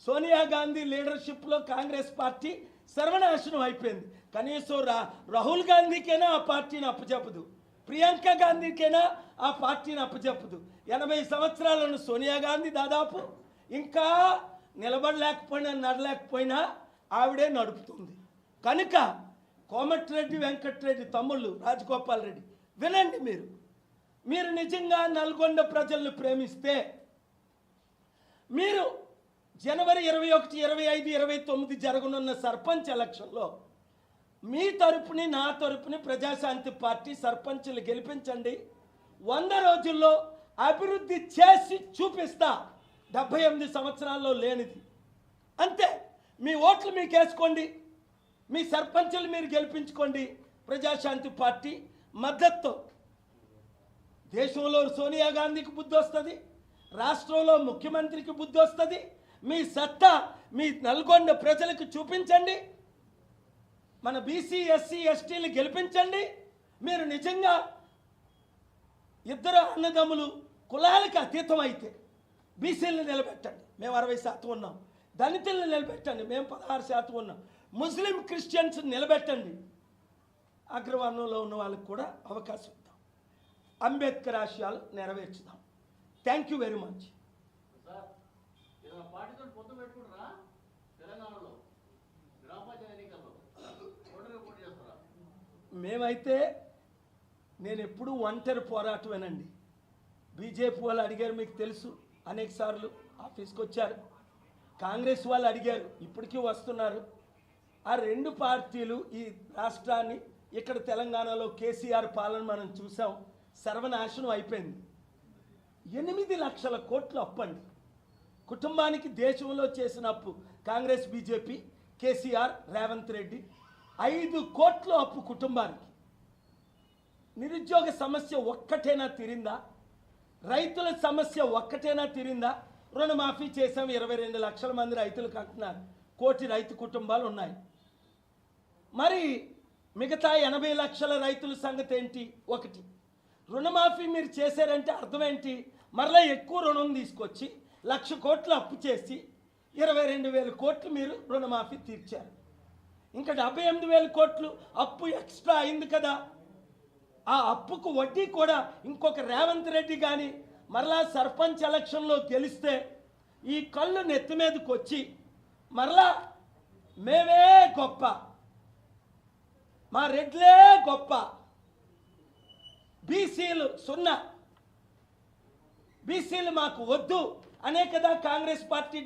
Sonia Gandhi లీడర్షిప్లో Congress party సర్వనాశనం అయిపోయింది. కనీసం రాహుల్ గాంధీకైనా ఆ పార్టీని అప్పచెప్పదు, ప్రియాంక గాంధీకైనా ఆ పార్టీని అప్పచెప్పదు. 80 సంవత్సరాలను సోనియా గాంధీ దాదాపు ఇంకా నిలబడలేకపోయినా నడలేకపోయినా ఆవిడే నడుపుతుంది. కనుక కోమటిరెడ్డి వెంకటరెడ్డి తమ్ముళ్ళు రాజగోపాల్ రెడ్డి వినండి, మీరు నిజంగా నల్గొండ ప్రజలను ప్రేమిస్తే మీరు జనవరి 21, 25, 29 జరగనున్న సర్పంచ్ ఎలక్షన్లో మీ తరపుని నా తరపుని ప్రజాశాంతి పార్టీ సర్పంచ్లు గెలిపించండి. 100 రోజుల్లో అభివృద్ధి చేసి చూపిస్తా, 78 సంవత్సరాల్లో లేనిది. అంతే, మీ ఓట్లు మీకు వేసుకోండి, మీ సర్పంచ్లు మీరు గెలిపించుకోండి. ప్రజాశాంతి పార్టీ మద్దతుతో దేశంలో సోనియా గాంధీకి బుద్ధి వస్తుంది, రాష్ట్రంలో ముఖ్యమంత్రికి బుద్ధి వస్తుంది. మీ సత్తా మీ నల్గొండ ప్రజలకు చూపించండి, మన బీసీ ఎస్సీ ఎస్టీలు గెలిపించండి. మీరు నిజంగా ఇద్దరు అన్నదమ్ములు కులాలకు అతీతం అయితే బీసీలను నిలబెట్టండి, మేము 60% ఉన్నాం. దళితులను నిలబెట్టండి, మేము 16% ఉన్నాం. ముస్లిం క్రిస్టియన్స్ నిలబెట్టండి, అగ్రవర్ణంలో ఉన్న వాళ్ళకి కూడా అవకాశం ఇద్దాం. అంబేద్కర్ ఆశయాలు నెరవేర్చుదాం. Thank you very much. మేమైతే నేను ఎప్పుడూ ఒంటరి పోరాటమేనండి. బీజేపీ వాళ్ళు అడిగారు, మీకు తెలుసు, అనేక సార్లు ఆఫీస్కి వచ్చారు. కాంగ్రెస్ వాళ్ళు అడిగారు, ఇప్పటికీ వస్తున్నారు. ఆ రెండు పార్టీలు ఈ రాష్ట్రాన్ని, ఇక్కడ తెలంగాణలో కేసీఆర్ పాలన మనం చూసాం, సర్వనాశనం అయిపోయింది. 8 లక్షల కోట్లు అప్పండి కుటుంబానికి. దేశంలో చేసిన అప్పు కాంగ్రెస్, బీజేపీ, కేసీఆర్, రేవంత్ రెడ్డి 5 కోట్లు అప్పు కుటుంబానికి. నిరుద్యోగ సమస్య ఒక్కటైనా తీరిందా? రైతుల సమస్య ఒక్కటైనా తీరిందా? రుణమాఫీ చేసాం, 22 లక్షల మంది రైతులకు అంటున్నారు. 1 కోటి రైతు కుటుంబాలు ఉన్నాయి. మరి మిగతా 80 లక్షల రైతుల సంగతి ఏంటి? ఒకటి, రుణమాఫీ మీరు చేశారంటే అర్థం ఏంటి? మరలా ఎక్కువ రుణం తీసుకొచ్చి 1,00,000 కోట్లు అప్పు చేసి 22,000 కోట్లు మీరు రుణమాఫీ తీర్చారు. ఇంకా 78,000 కోట్లు అప్పు ఎక్స్ట్రా అయింది కదా. ఆ అప్పుకు వడ్డీ కూడా ఇంకొక రేవంత్ రెడ్డి కానీ మరలా సర్పంచ్ ఎలక్షన్లో గెలిస్తే ఈ కళ్ళు నెత్తి మీదకి వచ్చి మరలా మేమే గొప్ప, మా రెడ్లే గొప్ప, బీసీలు 0, బీసీలు మాకు వద్దు అనే కదా కాంగ్రెస్ పార్టీ